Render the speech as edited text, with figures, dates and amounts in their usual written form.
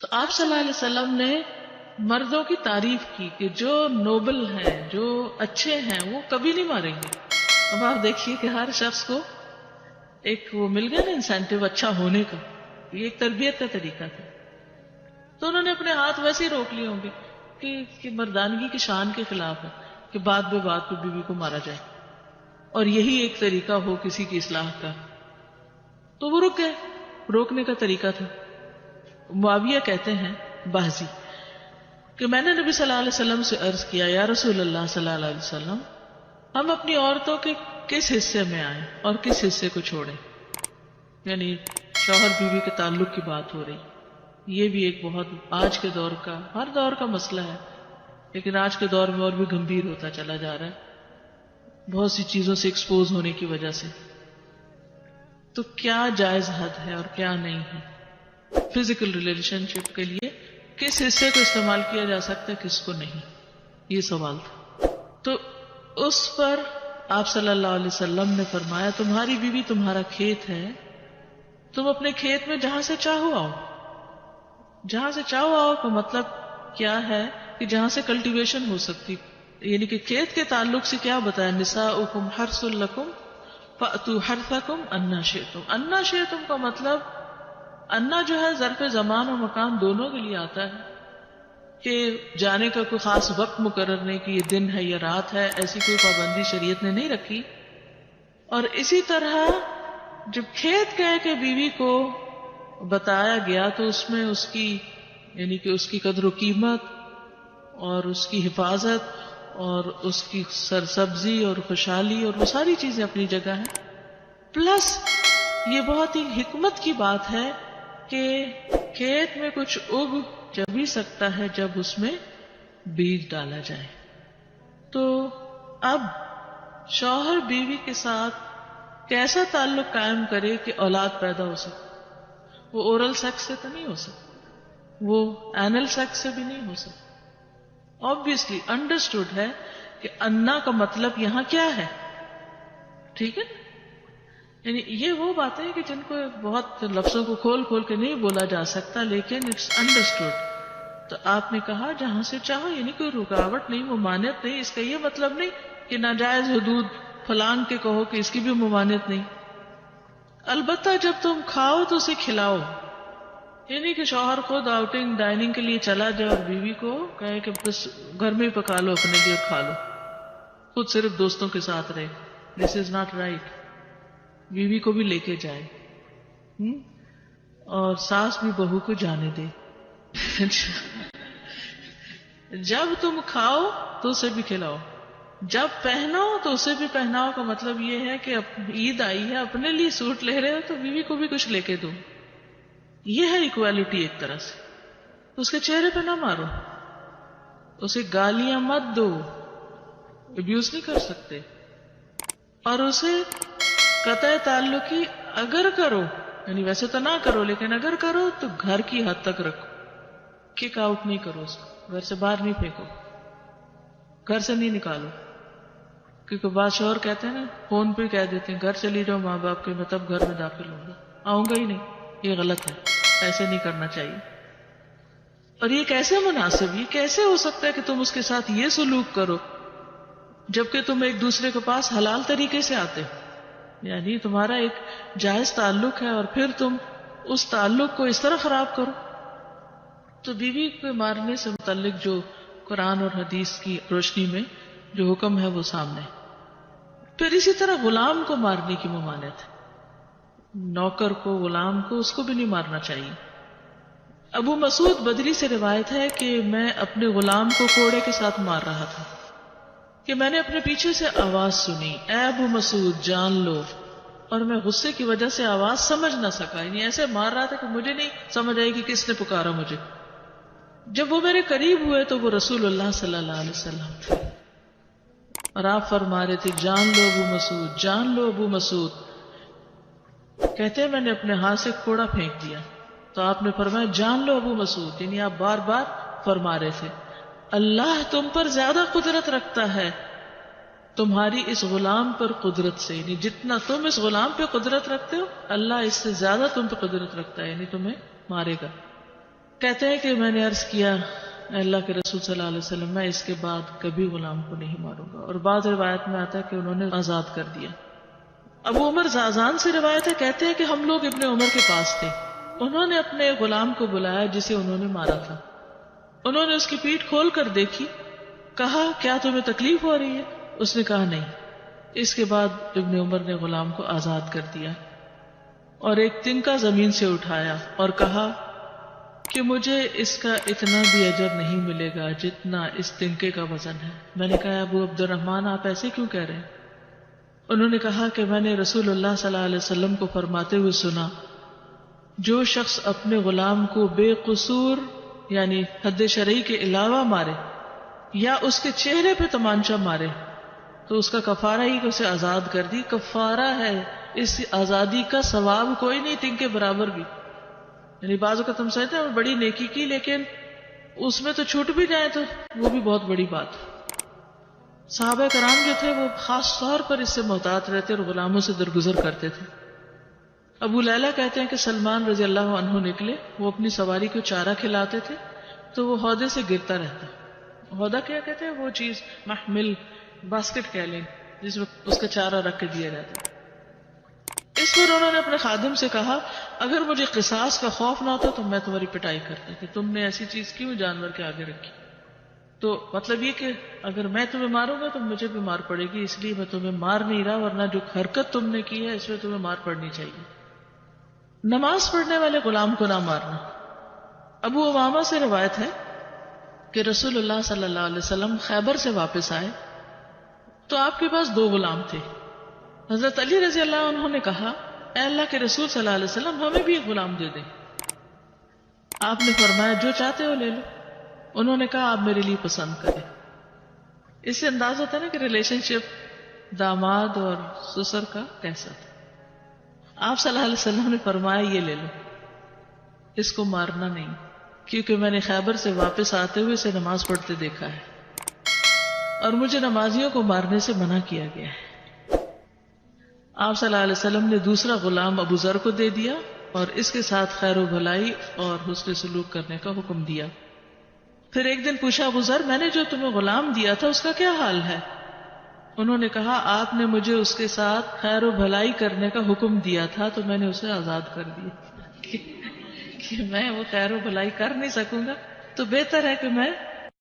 تو آپ صلی اللہ علیہ وسلم نے مردوں کی تعریف کی کہ جو نوبل ہیں، جو اچھے ہیں، وہ کبھی نہیں ماریں گے. اب آپ دیکھیے کہ ہر شخص کو ایک وہ مل گیا نا انسینٹیو اچھا ہونے کا. یہ ایک تربیت کا طریقہ تھا. تو انہوں نے اپنے ہاتھ ویسے ہی روک لیے ہوں گے کہ مردانگی کی شان کے خلاف ہے کہ بات بے بات پہ بیوی کو مارا جائے اور یہی ایک طریقہ ہو کسی کی اصلاح کا. تو وہ رک گئے. روکنے کا طریقہ تھا. معاویہ کہتے ہیں بازی کہ میں نے نبی صلی اللہ علیہ وسلم سے عرض کیا یا رسول اللہ صلی اللہ علیہ وسلم، ہم اپنی عورتوں کے کس حصے میں آئیں اور کس حصے کو چھوڑیں؟ یعنی شوہر بیوی کے تعلق کی بات ہو رہی. یہ بھی ایک بہت آج کے دور کا، ہر دور کا مسئلہ ہے، لیکن آج کے دور میں اور بھی گمبھیر ہوتا چلا جا رہا ہے بہت سی چیزوں سے ایکسپوز ہونے کی وجہ سے. تو کیا جائز حد ہے اور کیا نہیں ہے؟ فزیکل ریلیشن شپ کے لیے کس حصے کو استعمال کیا جا سکتا ہے، کس کو نہیں، یہ سوال تھا. تو اس پر آپ صلی اللہ علیہ وسلم نے فرمایا تمہاری بیوی تمہارا کھیت ہے، تم اپنے کھیت میں جہاں سے چاہو آؤ. جہاں سے چاہو آؤ کا مطلب کیا ہے کہ جہاں سے کلٹیویشن ہو سکتی. یعنی کہ کھیت کے تعلق سے کیا بتایا، نساؤکم حرث لکم فأتوا حرثکم انا شئتم. انا شئتم کا مطلب، انا جو ہے ظرف زمان و مکان دونوں کے لیے آتا ہے کہ جانے کا کوئی خاص وقت مقرر نہیں کہ یہ دن ہے یا رات ہے، ایسی کوئی پابندی شریعت نے نہیں رکھی. اور اسی طرح جب کھیت کہہ کے بیوی کو بتایا گیا تو اس میں اس کی یعنی کہ اس کی قدر و قیمت اور اس کی حفاظت اور اس کی سرسبزی اور خوشحالی اور وہ ساری چیزیں اپنی جگہ ہیں. پلس یہ بہت ہی حکمت کی بات ہے کہ کھیت میں کچھ اگ جب ہی سکتا ہے جب اس میں بیج ڈالا جائے. تو اب شوہر بیوی کے ساتھ کیسا تعلق قائم کرے کہ اولاد پیدا ہو سکے؟ وہ اورل سیکس سے تو نہیں ہو سکتا، وہ اینل سیکس سے بھی نہیں ہو سکتا. obviously understood ہے کہ انا کا مطلب یہاں کیا ہے. ٹھیک ہے، یعنی یہ وہ باتیں ہیں کہ جن کو بہت لفظوں کو کھول کھول کے نہیں بولا جا سکتا، لیکن اٹس انڈرسٹوڈ. تو آپ نے کہا جہاں سے چاہو، یعنی کوئی رکاوٹ نہیں، ممانعت نہیں. اس کا یہ مطلب نہیں کہ ناجائز حدود فلان کے کہو کہ اس کی بھی ممانعت نہیں. البتہ جب تم کھاؤ تو اسے کھلاؤ. یعنی کہ شوہر خود آؤٹنگ ڈائننگ کے لیے چلا جائے اور بیوی کو کہے کہ بس گھر میں ہی پکا لو اپنے لیے اور کھا لو، خود صرف دوستوں کے ساتھ رہے. دس از ناٹ رائٹ. بیوی کو بھی لے کے جائے اور ساس بھی بہو کو جانے دے. جب تم کھاؤ تو اسے بھی کھلاؤ، جب پہنو تو اسے بھی پہناؤ. کا مطلب یہ ہے کہ عید آئی ہے، اپنے لیے سوٹ لے رہے ہو تو بیوی کو بھی کچھ لے کے دو. یہ ہے ایکویلٹی ایک طرح سے. اس کے چہرے پہ نہ مارو، اسے گالیاں مت دو، ابیوز نہیں کر سکتے. اور اسے قطع تعلقی اگر کرو، یعنی ویسے تو نہ کرو لیکن اگر کرو تو گھر کی حد تک رکھو. کک آؤٹ نہیں کرو، اس کو گھر سے باہر نہیں پھینکو، گھر سے نہیں نکالو. کیونکہ بعض شوہر کہتے ہیں نا، فون پہ کہہ دیتے ہیں گھر چلی جاؤ ماں باپ کے، میں تب گھر میں داخل ہوں گا، آؤں گا ہی نہیں. یہ غلط ہے، ایسے نہیں کرنا چاہیے. اور یہ کیسے مناسب، یہ کیسے ہو سکتا ہے کہ تم اس کے ساتھ یہ سلوک کرو جبکہ تم ایک دوسرے کے پاس حلال طریقے سے آتے ہو؟ یعنی تمہارا ایک جائز تعلق ہے اور پھر تم اس تعلق کو اس طرح خراب کرو. تو بیوی کو مارنے سے متعلق جو قرآن اور حدیث کی روشنی میں جو حکم ہے وہ سامنے. پھر اسی طرح غلام کو مارنے کی ممانعت ہے. نوکر کو، غلام کو، اس کو بھی نہیں مارنا چاہیے. ابو مسعود بدری سے روایت ہے کہ میں اپنے غلام کو کوڑے کے ساتھ مار رہا تھا کہ میں نے اپنے پیچھے سے آواز سنی، اے ابو مسعود جان لو. اور میں غصے کی وجہ سے آواز سمجھ نہ سکا، یعنی ایسے مار رہا تھا کہ مجھے نہیں سمجھ آئی کہ کس نے پکارا مجھے. جب وہ میرے قریب ہوئے تو وہ رسول اللہ صلی اللہ علیہ وسلم تھے اور آپ فرما رہے تھے جان لو ابو مسعود، جان لو ابو مسعود. کہتے ہیں میں نے اپنے ہاتھ سے کوڑا پھینک دیا تو آپ نے فرمایا جان لو ابو مسعود. یعنی آپ بار بار فرما رہے تھے اللہ تم پر زیادہ قدرت رکھتا ہے تمہاری اس غلام پر قدرت سے. یعنی جتنا تم اس غلام پہ قدرت رکھتے ہو اللہ اس سے زیادہ تم پہ قدرت رکھتا ہے، یعنی تمہیں مارے گا. کہتے ہیں کہ میں نے عرض کیا اے اللہ کے رسول صلی اللہ علیہ وسلم میں اس کے بعد کبھی غلام کو نہیں ماروں گا، اور بعض روایت میں آتا ہے کہ انہوں نے آزاد کر دیا۔ ابو عمر زازان سے روایت ہے، کہتے ہیں کہ ہم لوگ ابن عمر کے پاس تھے، انہوں نے اپنے غلام کو بلایا جسے انہوں نے مارا تھا، انہوں نے اس کی پیٹھ کھول کر دیکھی، کہا کیا تمہیں تکلیف ہو رہی ہے؟ اس نے کہا نہیں۔ اس کے بعد ابن عمر نے غلام کو آزاد کر دیا اور ایک تنکا زمین سے اٹھایا اور کہا کہ مجھے اس کا اتنا بھی اجر نہیں ملے گا جتنا اس تنکے کا وزن ہے۔ میں نے کہا ابو عبد الرحمن آپ ایسے کیوں کہہ رہے ہیں؟ انہوں نے کہا کہ میں نے رسول اللہ صلی اللہ علیہ وسلم کو فرماتے ہوئے سنا، جو شخص اپنے غلام کو بے قصور یعنی حد شرعی کے علاوہ مارے یا اس کے چہرے پہ تمانچہ مارے تو اس کا کفارہ ہی کہ اسے آزاد کر دی۔ کفارہ ہے، اس آزادی کا ثواب کوئی نہیں تنکے برابر بھی۔ یعنی بعض اوقات ہم سمجھتے ہیں بڑی نیکی کی، لیکن اس میں تو چھوٹ بھی جائے تو وہ بھی بہت بڑی بات۔ صحابہ کرام جو تھے وہ خاص طور پر اس سے محتاط رہتے اور غلاموں سے درگزر کرتے تھے۔ ابو لیلہ کہتے ہیں کہ سلمان رضی اللہ عنہ نکلے، وہ اپنی سواری کو چارہ کھلاتے تھے تو وہ ہودے سے گرتا رہتا۔ ہودہ کیا کہتے ہیں؟ وہ چیز محمل باسکٹ کہہ لیں جس میں اس کا چارہ رکھ کے دیا جاتا۔ اس پر انہوں نے اپنے خادم سے کہا اگر مجھے قصاص کا خوف نہ ہوتا تو میں تمہاری پٹائی کرتا کہ تم نے ایسی چیز کیوں جانور کے آگے رکھی۔ تو مطلب یہ کہ اگر میں تمہیں ماروں گا تو مجھے بھی مار پڑے گی، اس لیے میں تمہیں مار نہیں رہا، ورنہ جو حرکت تم نے کی ہے اس میں تمہیں مار پڑنی چاہیے۔ نماز پڑھنے والے غلام کو نہ مارنا۔ ابو امامہ سے روایت ہے کہ رسول اللہ صلی اللہ علیہ وسلم خیبر سے واپس آئے تو آپ کے پاس 2 غلام تھے۔ حضرت علی رضی اللہ عنہ نے کہا اے اللہ کے رسول صلی اللہ علیہ وسلم ہمیں بھی ایک غلام دے دیں۔ آپ نے فرمایا جو چاہتے ہو لے لو۔ انہوں نے کہا آپ میرے لیے پسند کریں۔ اس سے انداز ہوتا ہے نا کہ ریلیشن شپ داماد اور سسر کا کیسا تھا۔ آپ صلی اللہ علیہ وسلم نے فرمایا یہ لے لو، اس کو مارنا نہیں، کیونکہ میں نے خیبر سے واپس آتے ہوئے اسے نماز پڑھتے دیکھا ہے اور مجھے نمازیوں کو مارنے سے منع کیا گیا ہے۔ آپ صلی اللہ علیہ وسلم نے دوسرا غلام ابو ذر کو دے دیا اور اس کے ساتھ خیر و بھلائی اور حسن سلوک کرنے کا حکم دیا۔ پھر ایک دن پوچھا ابو ذر میں نے جو تمہیں غلام دیا تھا اس کا کیا حال ہے؟ انہوں نے کہا آپ نے مجھے اس کے ساتھ خیر و بھلائی کرنے کا حکم دیا تھا تو میں نے اسے آزاد کر دیا کہ میں وہ خیر و بھلائی کر نہیں سکوں گا تو بہتر ہے کہ میں